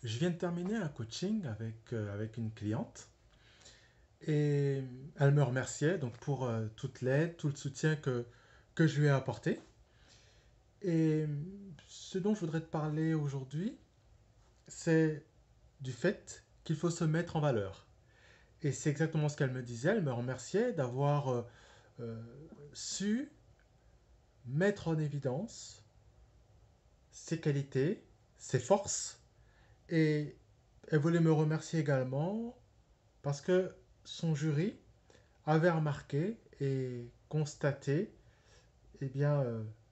Je viens de terminer un coaching avec une cliente et elle me remerciait donc pour toute l'aide, tout le soutien que je lui ai apporté. Et ce dont je voudrais te parler aujourd'hui, c'est du fait qu'il faut se mettre en valeur. Et c'est exactement ce qu'elle me disait. Elle me remerciait d'avoir euh, su mettre en évidence ses qualités, ses forces. Et elle voulait me remercier également parce que son jury avait remarqué et constaté eh bien,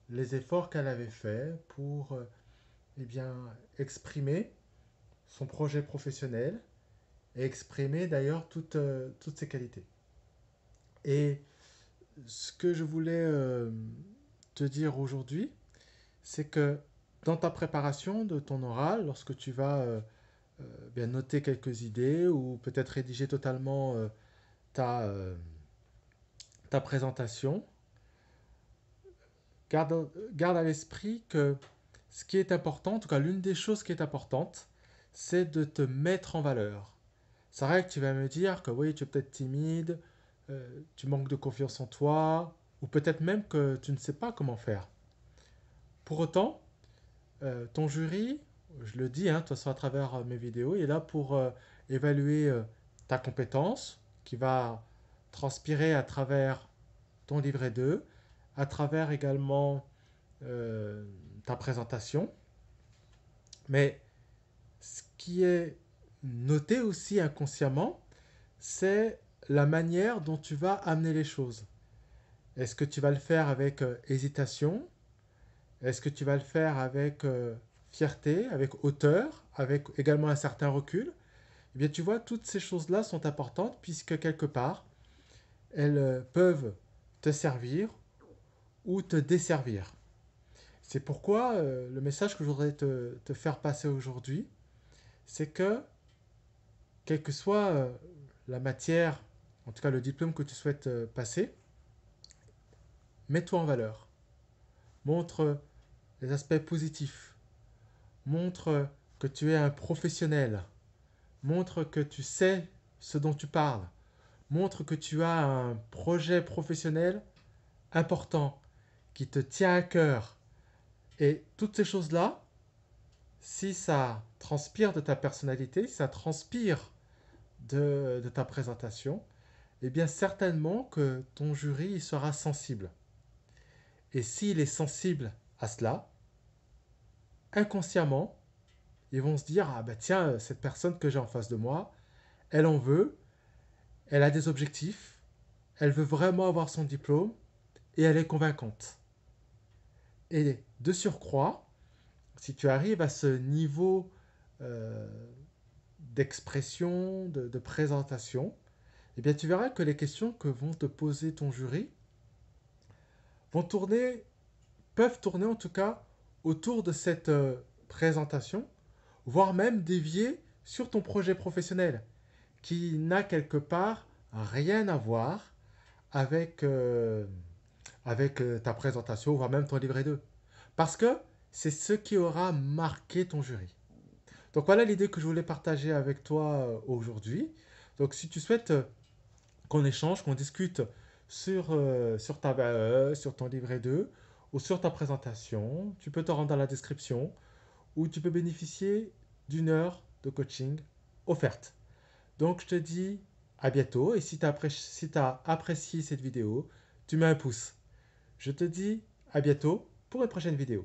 les efforts qu'elle avait faits pour eh bien, exprimer son projet professionnel et exprimer d'ailleurs toutes ses qualités. Et ce que je voulais te dire aujourd'hui, c'est que dans ta préparation de ton oral, lorsque tu vas bien noter quelques idées ou peut-être rédiger totalement ta, euh, ta présentation, garde à l'esprit que ce qui est important, en tout cas l'une des choses qui est importante, c'est de te mettre en valeur. C'est vrai que tu vas me dire que oui, tu es peut-être timide, tu manques de confiance en toi, ou peut-être même que tu ne sais pas comment faire. Pour autant, ton jury, je le dis, hein, de toute façon à travers mes vidéos, il est là pour évaluer ta compétence, qui va transpirer à travers ton livret 2, à travers également euh, ta présentation. Mais ce qui est noté aussi inconsciemment, c'est la manière dont tu vas amener les choses. Est-ce que tu vas le faire avec hésitation? Est-ce que tu vas le faire avec fierté, avec hauteur, avec également un certain recul? Eh bien, tu vois, toutes ces choses-là sont importantes puisque quelque part, elles peuvent te servir ou te desservir. C'est pourquoi le message que je voudrais te faire passer aujourd'hui, c'est que, quelle que soit la matière, en tout cas le diplôme que tu souhaites passer, mets-toi en valeur. Montre les aspects positifs. Montre que tu es un professionnel. Montre que tu sais ce dont tu parles. Montre que tu as un projet professionnel important qui te tient à cœur. Et toutes ces choses-là, si ça transpire de ta personnalité, si ça transpire de ta présentation, eh bien certainement que ton jury sera sensible. Et s'il est sensible à cela, inconsciemment, ils vont se dire, ah bah tiens, cette personne que j'ai en face de moi, elle en veut, elle a des objectifs, elle veut vraiment avoir son diplôme et elle est convaincante. Et de surcroît, si tu arrives à ce niveau euh, d'expression, de présentation, eh bien tu verras que les questions que vont te poser ton jury vont tourner, peuvent tourner en tout cas autour de cette présentation, voire même dévier sur ton projet professionnel, qui n'a quelque part rien à voir avec, ta présentation, voire même ton livret 2. Parce que c'est ce qui aura marqué ton jury. Donc voilà l'idée que je voulais partager avec toi aujourd'hui. Donc si tu souhaites qu'on échange, qu'on discute sur ta VAE, sur ton livret 2 ou sur ta présentation, tu peux te rendre dans la description où tu peux bénéficier d'une heure de coaching offerte. Donc je te dis à bientôt et si tu as apprécié cette vidéo, tu mets un pouce. Je te dis à bientôt pour une prochaine vidéo.